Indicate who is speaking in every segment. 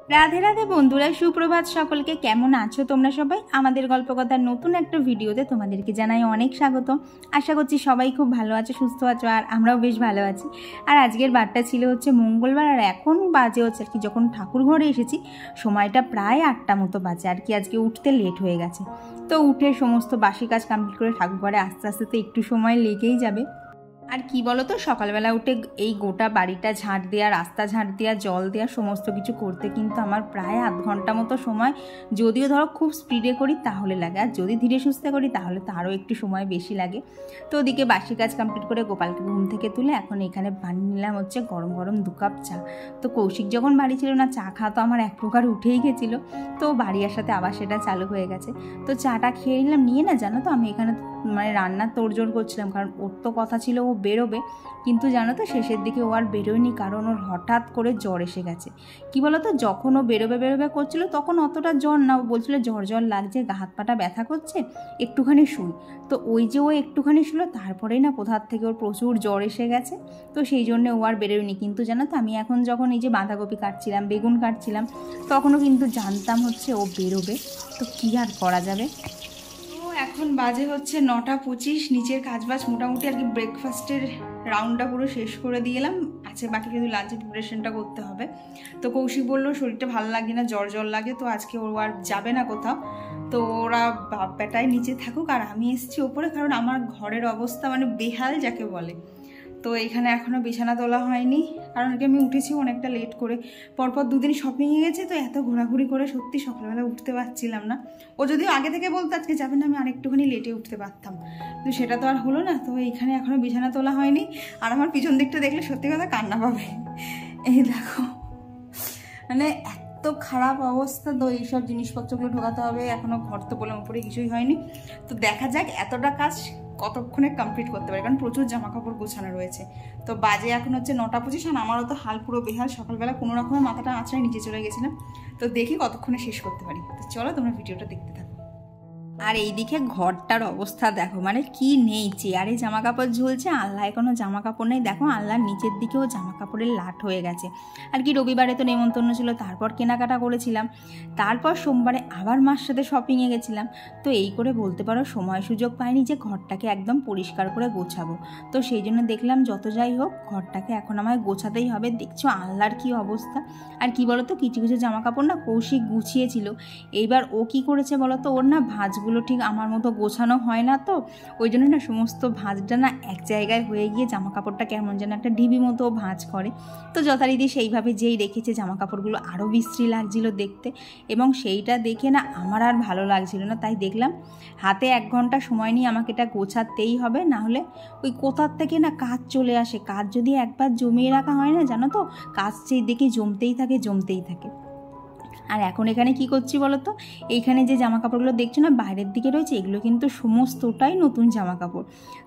Speaker 1: রাধে রাধে বন্ধুরা, সুপ্রভাত সকলকে। কেমন আছো তোমরা সবাই? আমাদের গল্পকথার নতুন একটা ভিডিওতে তোমাদেরকে জানাই অনেক স্বাগত। আশা করছি সবাই খুব ভালো আছো, সুস্থ আছো, আর আমরাও বেশ ভালো আছি। আর আজকের বারটা ছিল হচ্ছে মঙ্গলবার, আর এখন বাজে হচ্ছে আর কি, যখন ঠাকুর ঘরে এসেছি সময়টা প্রায় 8টা মতো বাজে আর কি। আজকে উঠতে লেট হয়ে গেছে, তো উঠে সমস্ত বাসি কাজ কমপ্লিট করে ঠাকুর ঘরে আস্তে আস্তে তো একটু সময় লেগেই যাবে। আর কি বলো তো, সকালবেলা উঠে এই গোটা বাড়িটা ঝাঁট দেওয়া, রাস্তা ঝাঁট দেওয়া, জল দেওয়া, সমস্ত কিছু করতে কিন্তু আমার প্রায় আধ ঘন্টা মতো সময়, যদিও ধরো খুব স্পিডে করি তাহলে লাগে, আর যদি ধীরে সুস্থে করি তাহলে তো আরও একটু সময় বেশি লাগে। তো ওদিকে বাসি কাজ কমপ্লিট করে গোপালকে ঘুম থেকে তুলে এখন এখানে বানিয়ে নিলাম হচ্ছে গরম গরম 2 কাপ চা। তো কৌশিক যখন বাড়ি ছিল না, চা খাওয়া তো আমার এক প্রকার উঠেই গেছিলো, তো বাড়ি আসাতে আবার সেটা চালু হয়ে গেছে। তো চাটা খেয়ে নিলাম, নিয়ে না জানো তো আমি এখানে মানে রান্নার তোড়জোড় করছিলাম, কারণ ওর তো কথা ছিল ও বেরোবে, কিন্তু জানো তো শেষের দিকে ও আর বেরোয়নি, কারণ ওর হঠাৎ করে জ্বর এসে গেছে। কি বলো তো, যখন ও বেরোবে করছিল তখন অতটা জ্বর না, ও বলছিল জ্বর লাগছে, গা হাত পাটা ব্যথা করছে, একটুখানি শুই। তো ওই যে ও একটুখানি শুলো, তারপরেই না কোথার থেকে ওর প্রচুর জ্বর এসে গেছে। তো সেই জন্য ও আর বেরোয়নি। কিন্তু জানো তো আমি এখন যখন এই যে বাঁধাকপি কাটছিলাম, বেগুন কাটছিলাম, তখনও কিন্তু জানতাম হচ্ছে ও বেরোবে, তো কী আর করা যাবে। এখন বাজে হচ্ছে 9টা 25, নিচের কাজবাজ মোটামুটি আর কি ব্রেকফাস্টের রাউন্ডটা পুরো শেষ করে দিয়ে এলাম। আছে বাকি কিন্তু লাঞ্চের প্রিপারেশনটা করতে হবে। তো কৌশিক বললো শরীরটা ভালো লাগে না, জ্বর লাগে, তো আজকে ও আর যাবে না কোথাও, তো ওরা বাপ বেটায় নিচে থাকুক, আর আমি এসেছি ওপরে, কারণ আমার ঘরের অবস্থা মানে বেহাল যাকে বলে। তো এখানে এখনও বিছানা তোলা হয়নি, কারণ আগে আমি উঠেছি অনেকটা লেট করে, পরপর 2 দিন শপিংয়ে গেছে, তো এত ঘোরাঘুরি করে সত্যি সকালবেলা উঠতে পারছিলাম না। ও যদিও আগে থেকে বলতো আজকে যাবে না, আমি আরেকটুখানি লেটে উঠতে পারতাম, কিন্তু সেটা তো আর হলো না। তো এইখানে এখনও বিছানা তোলা হয়নি, আর আমার পিছন দিকটা দেখলে সত্যি কথা কান্না পাবে। এই দেখো, মানে এত খারাপ অবস্থা। তো এইসব জিনিসপত্রগুলো ঢোকাতে হবে, এখনও ঘর তো বললাম উপরে কিছুই হয়নি। তো দেখা যাক এতটা কাজ কতক্ষণে কমপ্লিট করতে পারে, কারণ প্রচুর জামা কাপড় গোছানো রয়েছে। তো বাজে এখন হচ্ছে 9টা 25, আর আমারও তো হাল পুরো বেহাল, সকালবেলা কোনো রকমের মাথাটা আঁচড়ায় নিচে চলে গেছিলাম। তো দেখি কতক্ষণে শেষ করতে পারি। তো চলো তোমরা ভিডিওটা দেখতে থাকো। আর এইদিকে ঘরটার অবস্থা দেখো, মানে কি নেই, চেয়ারে জামা কাপড় ঝুলছে, আল্লাহ কোনো জামা কাপড় নেই। দেখো আল্লাহর নিচের দিকেও জামা কাপড়ের লাট হয়ে গেছে। আর কি রবিবারে তো নেমন্তন্ন ছিল, তারপর কেনাকাটা করেছিলাম, তারপর সোমবারে আবার মার সাথে শপিংয়ে গেছিলাম। তো এই করে বলতে পারো সময় সুযোগ পাইনি যে ঘরটাকে একদম পরিষ্কার করে গোছাবো। তো সেই জন্য দেখলাম যত যাই হোক ঘরটাকে এখন আমায় গোছাতেই হবে। দেখছো আল্লাহর কি অবস্থা। আর কি বলো তো, কিছু কিছু জামা কাপড় না কৌশিক গুছিয়েছিল, এইবার ও কি করেছে বলো তো, ওর না ভাঁজগুলো ঠিক আমার মতো গোছানো হয় না, তো ওই জন্য না সমস্ত ভাঁজটা না এক জায়গায় হয়ে গিয়ে জামা কাপড়টা কেমন যেন একটা ডিবি মতো ভাঁজ করে। তো যথারীতি সেইভাবে যেই রেখেছে, জামা কাপড়গুলো আরও বিশ্রী লাগছিল দেখতে, এবং সেইটা দেখে না আমার আর ভালো লাগছিল না। তাই দেখলাম হাতে 1 ঘন্টা সময় নিয়ে আমাকে এটা গোছাতেই হবে, না হলে ওই কোথার থেকে না কাজ চলে আসে। কাজ যদি একবার জমিয়ে রাখা হয় না, জানো তো, কাজ সেই দেখে জমতেই থাকে। আর এখন এখানে কি করছি বলো তো, এইখানে যে জামা কাপড়গুলো দেখছো না বাইরের দিকে রয়েছে, এগুলো কিন্তু সমস্তটাই নতুন জামা কাপড়।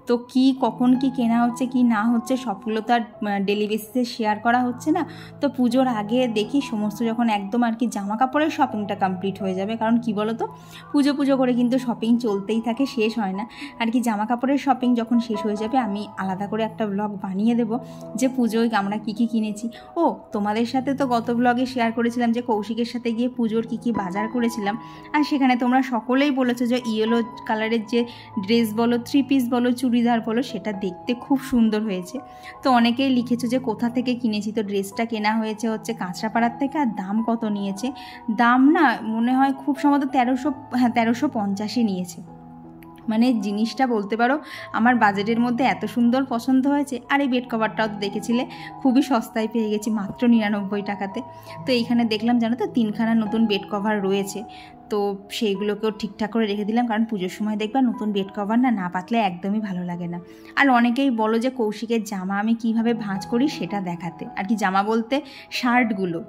Speaker 1: তো কি কখন কি কেনা হচ্ছে কি না হচ্ছে সবগুলো তো আর ডেলি বেসিসে শেয়ার করা হচ্ছে না। তো পুজোর আগে দেখি সমস্ত যখন একদম আর কি জামা কাপড়ের শপিংটা কমপ্লিট হয়ে যাবে, কারণ কি বলো তো, পুজো করে কিন্তু শপিং চলতেই থাকে, শেষ হয় না। আর কি জামা কাপড়ের শপিং যখন শেষ হয়ে যাবে, আমি আলাদা করে একটা ব্লগ বানিয়ে দেবো যে পুজোয় আমরা কী কিনেছি। ও তোমাদের সাথে তো গত ব্লগে শেয়ার করেছিলাম যে কৌশিকের সাথে গিয়ে পুজোর কী বাজার করেছিলাম, আর সেখানে তোমরা সকলেই বলেছো যে ইয়েলো কালারের যে ড্রেস বলো, 3 পিস বলো, চুড়িদার বলো, সেটা দেখতে খুব সুন্দর হয়েছে। তো অনেকেই লিখেছো যে কোথা থেকে কিনেছি। তো ড্রেসটা কেনা হয়েছে হচ্ছে কাঁচরাপাড়ার থেকে। আর দাম কত নিয়েছে, দাম না মনে হয় খুব সম্ভবত 1350ই নিয়েছে। মানে জিনিসটা বলতে পারো আমার বাজেটের মধ্যে এত সুন্দর পছন্দ হয়েছে। আর এই বেড কভারটাও তো দেখেছিলে, খুবই সস্তায় পেয়ে গেছি, মাত্র 99 টাকাতে। তো এইখানে দেখলাম জানো তো 3খানা নতুন বেড কভার রয়েছে, তো সেইগুলোকেও ঠিকঠাক করে রেখে দিলাম, কারণ পুজোর সময় দেখবা নতুন বেড কভার না পাতলে একদমই ভালো লাগে না। আর অনেকেই বলো যে কৌশিকের জামা আমি কিভাবে ভাঁজ করি সেটা দেখাতে, আর কি জামা বলতে শার্টগুলো,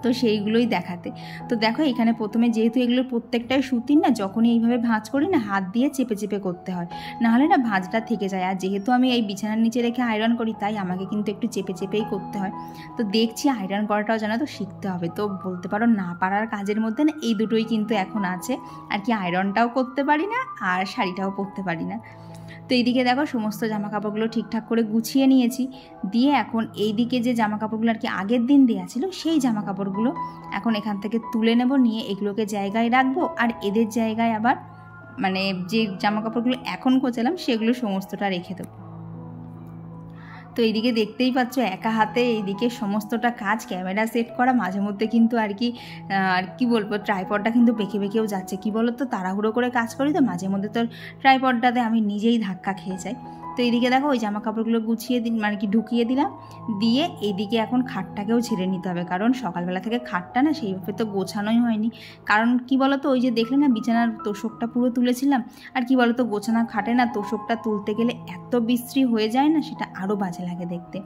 Speaker 1: তো সেইগুলোই দেখাতে। তো দেখো এখানে প্রথমে যেহেতু এগুলোর প্রত্যেকটাই সুতির না, যখনই এইভাবে ভাঁজ করি না হাত দিয়ে চেপে করতে হয়, নাহলে না ভাঁজটা থেকে যায়। আর যেহেতু আমি এই বিছানার নিচে রেখে আয়রন করি, তাই আমাকে কিন্তু একটু চেপেই করতে হয়। তো দেখছি আয়রন করাটাও জানো তো শিখতে হবে। তো বলতে পারো না পারার কাজের মধ্যে না এই দুটোই কিন্তু এখন আছে, আর কি আয়রনটাও করতে পারি না আর শাড়িটাও পরতে পারি না। তো এইদিকে দেখো সমস্ত জামা কাপড়গুলো ঠিকঠাক করে গুছিয়ে নিয়েছি, দিয়ে এখন এইদিকে যে জামা কাপড়গুলো আর কি আগের দিন দেওয়া ছিল সেই জামা কাপড়গুলো এখন এখান থেকে তুলে নেব, নিয়ে এগুলোকে জায়গায় রাখবো, আর এদের জায়গায় আবার মানে যে জামা কাপড়গুলো এখন কোচালাম সেগুলো সমস্তটা রেখে দেবো। তো এইদিকে দেখতেই পাচ্ছ একা হাতে এইদিকে সমস্তটা কাজ, ক্যামেরা সেট করা, মাঝে মধ্যে কিন্তু আর কি বলবো ট্রাইপডটা কিন্তু বেঁকে বেঁকেও যাচ্ছে। কি বলো তো তাড়াহুড়ো করে কাজ করি তো মাঝে মধ্যে তো ট্রাইপডটাতে আমি নিজেই ধাক্কা খেয়ে যাই। তো এইদিকে দেখো ওই জামা কাপড়গুলো গুছিয়ে মানে কি ঢুকিয়ে দিলাম, দিয়ে এইদিকে এখন খাটটাকেও ঝেড়ে নিতে হবে, কারণ সকালবেলা থেকে খাটটা না সেইভাবে তো গোছানোই হয়নি। কারণ কি বলো তো ওই যে দেখলে না বিছানার তোষকটা পুরো তুলেছিলাম, আর কি বলো তো গোছানা খাটে না তোষকটা তুলতে গেলে এত বিশ্রী হয়ে যায় না, সেটা আরও বাজে লাগে দেখতে।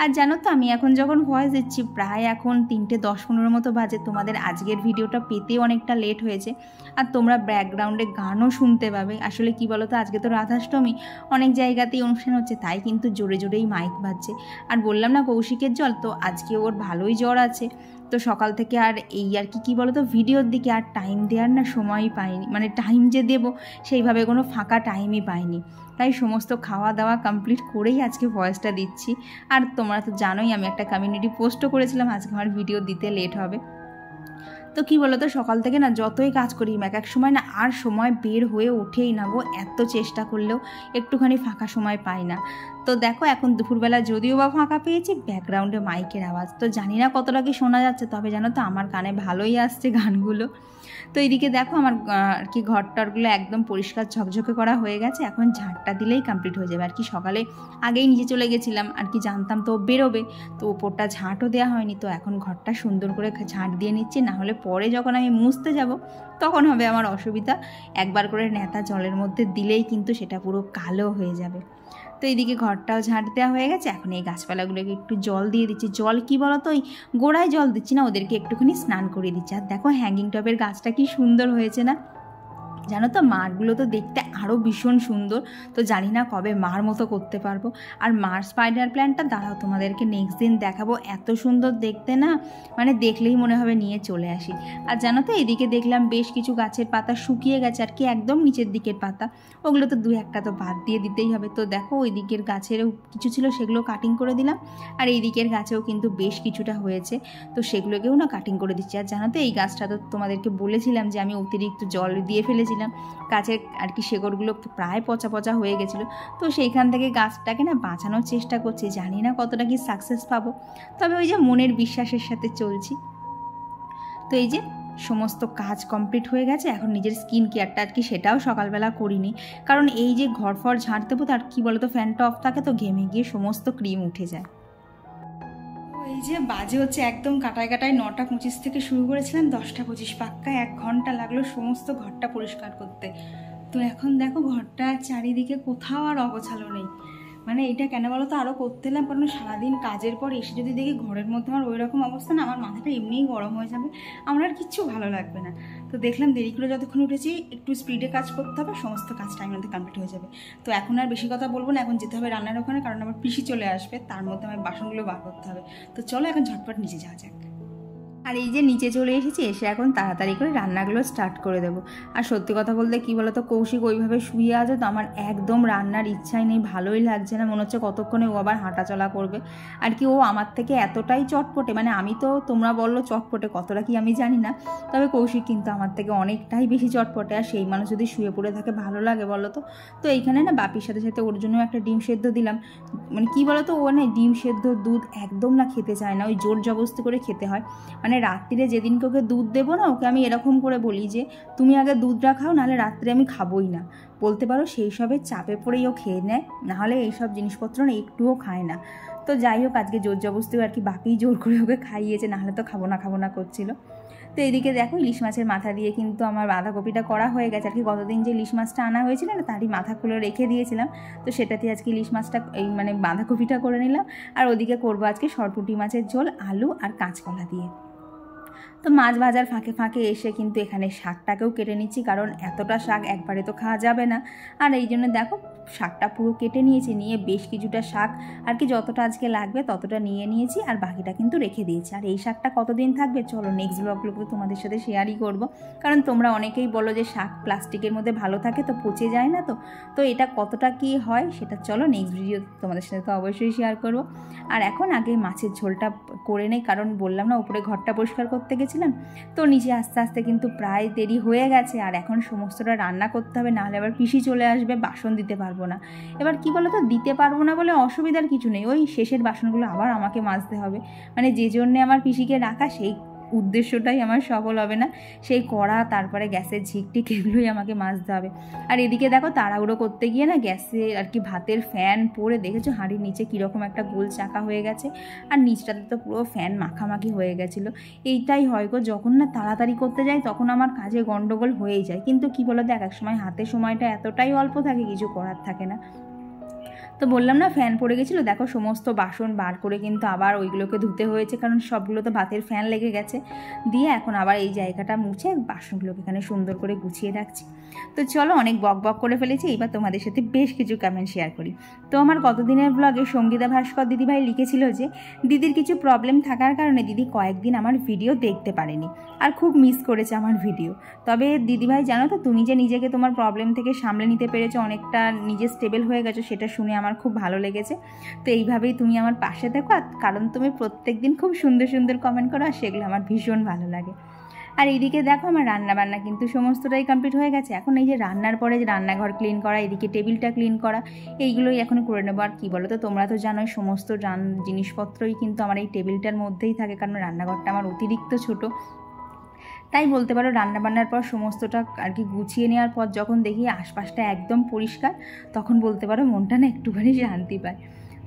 Speaker 1: আর জানো তো আমি এখন যখন ভয়েস দিচ্ছি প্রায় এখন 3:10-15 মতো বাজে, তোমাদের আজকের ভিডিওটা পেতে অনেকটা লেট হয়েছে, আর তোমরা ব্যাকগ্রাউন্ডে গানও শুনতে পাবে। আসলে কি বলো তো আজকে তো রাধাষ্টমী, অনেক জায়গাতেই অনুষ্ঠান হচ্ছে, তাই কিন্তু জোরে জোরেই মাইক বাজছে। আর বললাম না কৌশিকের জ্বর, তো আজকে ওর ভালোই জ্বর আছে। তো সকাল থেকে আর এই আর কি বলো তো ভিডিওর দিকে আর টাইম দেওয়ার না সময়ই পাইনি, মানে টাইম যে দেবো সেইভাবে কোনো ফাঁকা টাইমই পাইনি। তাই সমস্ত খাওয়া দাওয়া কমপ্লিট করেই আজকে ভয়েসটা দিচ্ছি। আর তোমরা তো জানোই আমি একটা কমিউনিটি পোস্টও করেছিলাম আজকে আমার ভিডিও দিতে লেট হবে। তো কী বলো তো সকাল থেকে না যতই কাজ করি এক সময় না আর সময় বের হয়ে ওঠেই না গো, এত চেষ্টা করলেও একটুখানি ফাঁকা সময় পাই না। তো দেখো এখন দুপুরবেলা যদিও বা ফাঁকা পেয়েছি, ব্যাকগ্রাউন্ডে মাইকের আওয়াজ তো জানি না কতটা কি শোনা যাচ্ছে, তবে জানো তো আমার কানে ভালোই আসছে গানগুলো। তো এইদিকে দেখো আমার আর কি ঘরটরগুলো একদম পরিষ্কার ঝকঝকে করা হয়ে গেছে, এখন ঝাঁটটা দিলেই কমপ্লিট হয়ে যাবে। আর কি সকালে আগেই নিচে চলে গেছিলাম, আর কি জানতাম তো বেরোবে, তো ওপরটা ঝাঁটও দেওয়া হয়নি। তো এখন ঘরটা সুন্দর করে ঝাঁট দিয়ে নিচ্ছি, না হলে পরে যখন আমি মুছতে যাব তখন হবে আমার অসুবিধা। একবার করে নেতা জলের মধ্যে দিলেই কিন্তু সেটা পুরো কালো হয়ে যাবে। তো এইদিকে ঘরটাও ঝাঁট দেওয়া হয়ে গেছে, এখন এই গাছপালাগুলোকে একটু জল দিয়ে দিচ্ছি। জল কি বলো তো ওই গোড়ায় জল দিচ্ছি না, ওদেরকে একটুখানি স্নান করিয়ে দিচ্ছি। আর দেখো হ্যাঙ্গিং টবের গাছটা কি সুন্দর হয়েছে না, জানো তো মারগুলো তো দেখতে আরও ভীষণ সুন্দর। তো জানি না কবে মার মতো করতে পারবো। আর মার স্পাইডার প্ল্যান্টটা দাঁড়াও তোমাদেরকে নেক্সট দিন দেখাবো, এত সুন্দর দেখতে না, মানে দেখলেই মনে হবে নিয়ে চলে আসি। আর জানো তো এদিকে দেখলাম বেশ কিছু গাছের পাতা শুকিয়ে গেছে, আর কি একদম নিচের দিকের পাতা, ওগুলো তো 2-1টা তো বাদ দিয়ে দিতেই হবে। তো দেখো ওই দিকের গাছেরও কিছু ছিল সেগুলো কাটিং করে দিলাম, আর এই দিকের গাছেও কিন্তু বেশ কিছুটা হয়েছে, তো সেগুলোকেও না কাটিং করে দিচ্ছি। আর জানো তো এই গাছটা তো তোমাদেরকে বলেছিলাম যে আমি অতিরিক্ত জল দিয়ে ফেলেছি গাছের আর কি শেকড়গুলো প্রায় পচা পচা হয়ে গেছিলো, তো সেইখান থেকে গাছটাকে না বাঁচানোর চেষ্টা করছি। জানি না কতটা কি সাকসেস পাবো, তবে ওই যে মনের বিশ্বাসের সাথে চলছি। তো এই যে সমস্ত কাজ কমপ্লিট হয়ে গেছে, এখন নিজের স্কিন কেয়ারটা আর কি সেটাও সকালবেলা করিনি, কারণ এই যে ঘর ফর ঝাঁট দেবো তার কি বলতো ফ্যানটা অফ থাকে তো ঘেমে গিয়ে সমস্ত ক্রিম উঠে যায়। এই যে বাজে হচ্ছে একদম কাটায় 9:25 থেকে শুরু করেছিলাম, 10:25 পাক্কা 1 ঘন্টা লাগলো সমস্ত ঘরটা পরিষ্কার করতে। তো এখন দেখো ঘরটা চারিদিকে কোথাও আর অগোছালো নেই, মানে এটা কেন বলো তো আরও করতে এলাম, কারণ সারাদিন কাজের পর এসে যদি দেখি ঘরের মধ্যে আমার ওই রকম অবস্থা না, আমার মাথাটা এমনিই গরম হয়ে যাবে, আমার আর কিচ্ছু ভালো লাগবে না। তো দেখলাম দেরি করে যতক্ষণ উঠেছি একটু স্পিডে কাজ করতে হবে, সমস্ত কাজ টাইমের মধ্যে কমপ্লিট হয়ে যাবে। তো এখন আর বেশি কথা বলবো না, এখন যেতে হবে রান্নার ওখানে, কারণ আমার পিসি চলে আসবে, তার মধ্যে আমার বাসনগুলো বার করতে হবে। তো চলো এখন ঝটপট নিচে যাওয়া যাক। আর এই যে নিচে চলে এসেছি, এসে এখন তাড়াতাড়ি করে রান্নাগুলো স্টার্ট করে দেবো। আর সত্যি কথা বলতে কী বলো তো কৌশিক ওইভাবে শুয়ে আছে, তো আমার একদম রান্নার ইচ্ছাই নেই, ভালোই লাগছে না, মনে হচ্ছে কতক্ষণে ও আবার হাঁটাচলা করবে। আর কি ও আমার থেকে এতটাই চটপটে, মানে আমি তো তোমরা বললো চটপটে কতটা কি আমি জানি না, তবে কৌশিক কিন্তু আমার থেকে অনেকটাই বেশি চটপটে। আর সেই মানুষ যদি শুয়ে পড়ে থাকে ভালো লাগে বলো তো। তো এইখানে না বাপির সাথে সাথে ওর জন্য একটা ডিম সেদ্ধ দিলাম, মানে কী বলো তো ও না ডিম সেদ্ধ দুধ একদম না খেতে চায় না, ওই জোর জবরদস্তি করে খেতে হয়। মানে রাত্রিরে যেদিনকে ওকে দুধ দেবো না, ওকে আমি এরকম করে বলি যে তুমি আগে দুধটা খাও, নাহলে রাত্রে আমি খাবোই না, বলতে পারো সেই সবের চাপে পড়েই ও খেয়ে নেয়, নাহলে এইসব জিনিসপত্র না একটুও খায় না। তো যাই হোক আজকে জোর জবরদস্তি আর কি বাপিই জোর করে ওকে খাইয়েছে, নাহলে তো খাবো না করছিল। তো এদিকে দেখো ইলিশ মাছের মাথা দিয়ে কিন্তু আমার বাঁধাকপিটা করা হয়ে গেছে। আর কি গতদিন যে ইলিশ মাছটা আনা হয়েছিল না তারই মাথাগুলো রেখে দিয়েছিলাম, তো সেটাতে আজকে ইলিশ মাছটা এই মানে বাঁধাকপিটা করে নিলাম। আর ওদিকে করবো আজকে সরপুঁটি মাছের ঝোল, আলু আর কাঁচকলা দিয়ে। তো মাছ ভাজার ফাঁকে ফাঁকে এসে কিন্তু এখানে শাকটাকেও কেটে নিচ্ছি, কারণ এতটা শাক একবারে তো খাওয়া যাবে না। আর এই জন্য দেখো শাকটা পুরো কেটে নিয়েছি, নিয়ে বেশ কিছুটা শাক আর কি যতটা আজকে লাগবে ততটা নিয়ে নিয়েছি, আর বাকিটা কিন্তু রেখে দিয়েছি। আর এই শাকটা কতদিন থাকবে চলো নেক্সট ব্লগগুলোতে তোমাদের সাথে শেয়ারই করব, কারণ তোমরা অনেকেই বলো যে শাক প্লাস্টিকের মধ্যে ভালো থাকে তো পচে যায় না, তো এটা কতটা কি হয় সেটা চলো নেক্সট ভিডিও তোমাদের সাথে তো অবশ্যই শেয়ার করব। আর এখন আগে মাছের ঝোলটা করে নেই, কারণ বললাম না উপরে ঘরটা পরিষ্কার করতে গেছিলাম, তো নিচে আস্তে আস্তে কিন্তু প্রায় দেরি হয়ে গেছে। আর এখন সমস্তটা রান্না করতে হবে, নাহলে আবার পিসি চলে আসবে, বাসন দিতে পারবো না। এবার কি বলো তো, দিতে পারবো না বলে অসুবিধার কিছু নেই, ওই শেষের বাসনগুলো আবার আমাকে মাজতে হবে, মানে যে জন্যে আমার পিসিকে রাখা সেই উদ্দেশ্যটাই আমার সফল হবে না। সেই কড়া, তারপরে গ্যাসের ঝিকটিক এগুলোই আমাকে মাজতে হবে। আর এদিকে দেখো তাড়াহুড়ো করতে গিয়ে না গ্যাসে আর কি ভাতের ফ্যান পড়ে, দেখেছো হাঁড়ির নিচে কীরকম একটা গোল চাকা হয়ে গেছে, আর নিচটাতে তো পুরো ফ্যান মাখামাখি হয়ে গেছিলো। এইটাই হয় গো, যখন না তাড়াতাড়ি করতে যাই তখন আমার কাজে গন্ডগোল হয়েই যায়। কিন্তু কি বলো তো, এক সময় হাতে সময়টা এতটাই অল্প থাকে, কিছু করার থাকে না। তো বললাম না ফ্যান পড়ে গেছিলো, দেখো সমস্ত বাসন বার করে কিন্তু আবার ওইগুলোকে ধুতে হয়েছে, কারণ সবগুলো তো ভাতের ফ্যান লেগে গেছে। দিয়ে এখন আবার এই জায়গাটা মুছে বাসনগুলোকে এখানে সুন্দর করে গুছিয়ে রাখছি। তো চলো অনেক বক বক করে ফেলেছি, এবার তোমাদের সাথে বেশ কিছু কমেন্ট শেয়ার করি। তো আমার কতদিনের ব্লগে সঙ্গীতা ভাস্কর দিদিভাই লিখেছিল যে দিদির কিছু প্রবলেম থাকার কারণে দিদি কয়েকদিন আমার ভিডিও দেখতে পারেনি, আর খুব মিস করেছে আমার ভিডিও। তবে দিদিভাই জানো তো, তুমি যে নিজেকে তোমার প্রবলেম থেকে সামলে নিতে পেরেছো, অনেকটা নিজে স্টেবল হয়ে গেছো, সেটা শুনে আমার খুব ভালো লেগেছে। তো এইভাবেই তুমি আমার পাশে দেখো, কারণ তুমি প্রত্যেক দিন খুব সুন্দর সুন্দর কমেন্ট করো, আর সেগুলো আমার ভীষণ ভালো লাগে। আর এইদিকে দেখো আমার রান্নাবান্না কিন্তু সমস্তটাই কমপ্লিট হয়ে গেছে। এখন এই যে রান্নার পরে যে রান্নাঘর ক্লিন করা, এদিকে টেবিলটা ক্লিন করা, এইগুলোই এখন করে নেবো। আর কী বলো তো, তোমরা তো জানোই সমস্ত জিনিসপত্রই কিন্তু আমার এই টেবিলটার মধ্যেই থাকে, কারণ রান্নাঘরটা আমার অতিরিক্ত ছোট। তাই বলতে পারো রান্নাবান্নার পর সমস্তটা আর কি গুছিয়ে নেওয়ার পর যখন দেখি আশপাশটা একদম পরিষ্কার, তখন বলতে পারো মনটা না একটুখানি শান্তি পায়।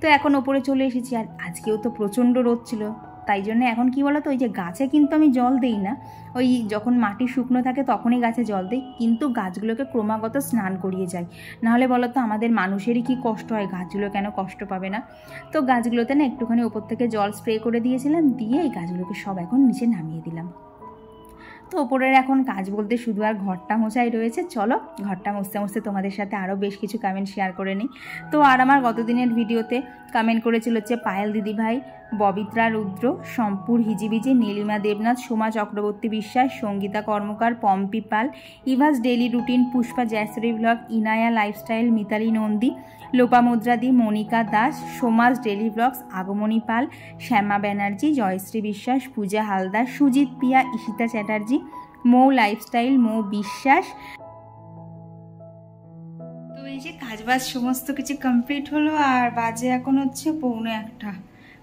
Speaker 1: তো এখন ওপরে চলে এসেছি, আর আজকেও তো প্রচণ্ড রোদ ছিল, তাই জন্য এখন কি বলো তো, ওই যে গাছে কিন্তু আমি জল দিই না, ওই যখন মাটি শুকনো থাকে তখনই গাছে জল দিই, কিন্তু গাছগুলোকে ক্রমাগত স্নান করিয়ে যাই। নাহলে বলো তো আমাদের মানুষেরই কি কষ্ট হয়, গাছগুলো কেন কষ্ট পাবে না। তো গাছগুলোতে না একটুখানি ওপর থেকে জল স্প্রে করে দিয়েছিলাম, দিয়ে এই গাছগুলোকে সব এখন নিচে নামিয়ে দিলাম। তো ওপরের এখন কাজ বলতে শুধু আর ঘরটা মোছাই রয়েছে। চলো ঘরটা মুছতে মুছতে তোমাদের সাথে আরও বেশ কিছু কমেন্ট শেয়ার করে নিই। তো আর আমার গতদিনের ভিডিওতে কমেন্ট করেছিল হচ্ছে পায়েল দিদিভাই, ববিত্রা রুদ্র, সম্পুর হিজিবিজি, Nilima Debnath, Soma Chakraborty Biswas, Sangeeta Karmakar, Pampi Pal, Iva's daily routine, Pushpa Joyshree vlog, Inaya lifestyle, Mitali Nandi, লোপামুদ্রাদি, Monika Das, Soma's daily vlogs, Agomoni Pal, Shyama Banerjee, Joyshree Biswas, Puja Halder, Sujit Piya, Ishita Chatterjee, Mou lifestyle, Mou Biswas. তো এই যে কাজবাজ সমস্ত কিছু কমপ্লিট হলো, আর বাজে এখন হচ্ছে 1:45।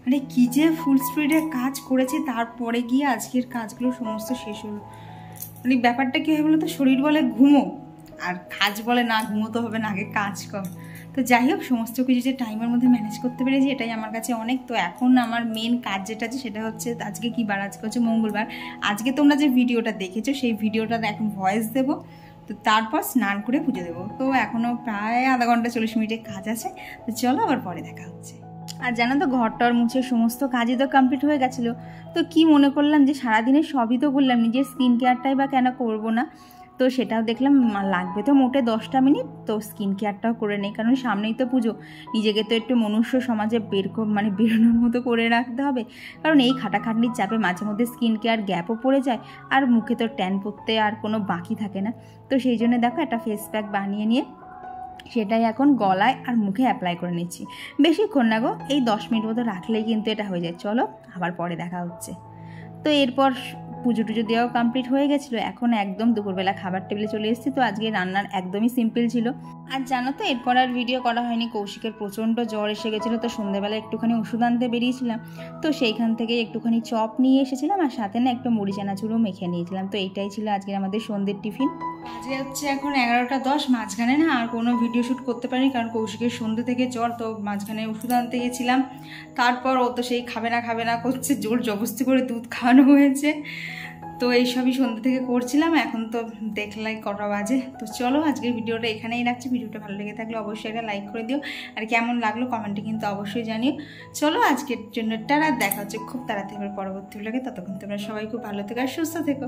Speaker 1: মানে কী যে ফুল স্পিডে কাজ করেছে, তারপরে গিয়ে আজকের কাজগুলো সমস্ত শেষ হলো। মানে ব্যাপারটা কী হয়ে বলো তো, শরীর বলে ঘুমো আর কাজ বলে না ঘুমোতে হবে না, আগে কাজ কর। তো যাই হোক সমস্ত কিছু যে টাইমের মধ্যে ম্যানেজ করতে পেরেছি এটাই আমার কাছে অনেক। তো এখন আমার মেন কাজ যেটা আছে সেটা হচ্ছে, আজকে কী বার, আজকে হচ্ছে মঙ্গলবার। আজকে তোমরা যে ভিডিওটা দেখেছো সেই ভিডিওটার এখন ভয়েস দেবো, তো তারপর স্নান করে পুজো দেবো। তো এখনও প্রায় আধা ঘন্টা 40 মিনিটের কাজ আছে, তো চলো আবার পরে দেখা হচ্ছে। আর জানো তো ঘরটার মুছে সমস্ত কাজই তো কমপ্লিট হয়ে গেছিলো, তো কি মনে করলাম যে সারাদিনে সবই তো করলাম, নিজের স্কিন কেয়ারটাই বা কেন করবো না। তো সেটাও দেখলাম লাগবে তো মোটে 10টা মিনিট, তো স্কিন কেয়ারটাও করে নেই, কারণ সামনেই তো পুজো, নিজেকে তো একটু মনুষ্য সমাজে বেরোনোর মতো করে রাখতে হবে। কারণ এই খাটাখাটনির চাপে মাঝে মধ্যে স্কিন কেয়ার গ্যাপও পড়ে যায়, আর মুখে তো ট্যান পড়তে আর কোনো বাকি থাকে না। তো সেই জন্য দেখো একটা ফেস প্যাক বানিয়ে নিয়ে সেটাই এখন গলায় আর মুখে অ্যাপ্লাই করে নিচ্ছি। বেশিক্ষণ না গো, এই 10 মিনিট মতো রাখলেই কিন্তু এটা হয়ে যায়। চলো আবার পরে দেখা হচ্ছে। তো এরপর পুজো টুজো দেওয়াও কমপ্লিট হয়ে গেছিলো, এখন একদম দুপুরবেলা খাবার টেবিলে চলে এসেছি। তো আজকে রান্নার একদমই সিম্পল ছিল। আর জানো তো এরপর আর ভিডিও করা হয়নি, কৌশিকের প্রচণ্ড জ্বর এসে গেছিলো, তো সন্ধ্যেবেলা একটুখানি ওষুধ আনতে বেরিয়েছিলাম, তো সেইখান থেকে একটুখানি চপ নিয়ে এসেছিলাম, আর সাথে না একটু মুড়ি চানাচুরও মেখে নিয়েছিলাম। তো এইটাই ছিল আজকের আমাদের সন্ধ্যের টিফিন। বাজে হচ্ছে এখন 11টা 10, মাঝখানে না আর কোনো ভিডিও শ্যুট করতে পারিনি, কারণ কৌশিকের সন্ধ্যে থেকে জ্বর, তো মাঝখানে ওষুধ আনতে গেছিলাম। তারপর ও তো সেই খাবে না করছে, জোর জবরদস্তি করে দুধ খাওয়ানো হয়েছে। তো তো এইসবই সন্ধ্যে থেকে করছিলাম, এখন তো দেখলাই কটা বাজে। তো চলো আজকের ভিডিওটা এখানেই রাখছি। ভিডিওটা ভালো লেগে থাকলে অবশ্যই একটা লাইক করে দিও, আর কেমন লাগলো কমেন্টে কিন্তু অবশ্যই জানিও। চলো আজকের জন্য টাটা, দেখা হচ্ছে খুব তাড়াতাড়ি পরবর্তী ব্লগে। ততক্ষণ তোমরা সবাই খুব ভালো থেকো আর সুস্থ থেকো।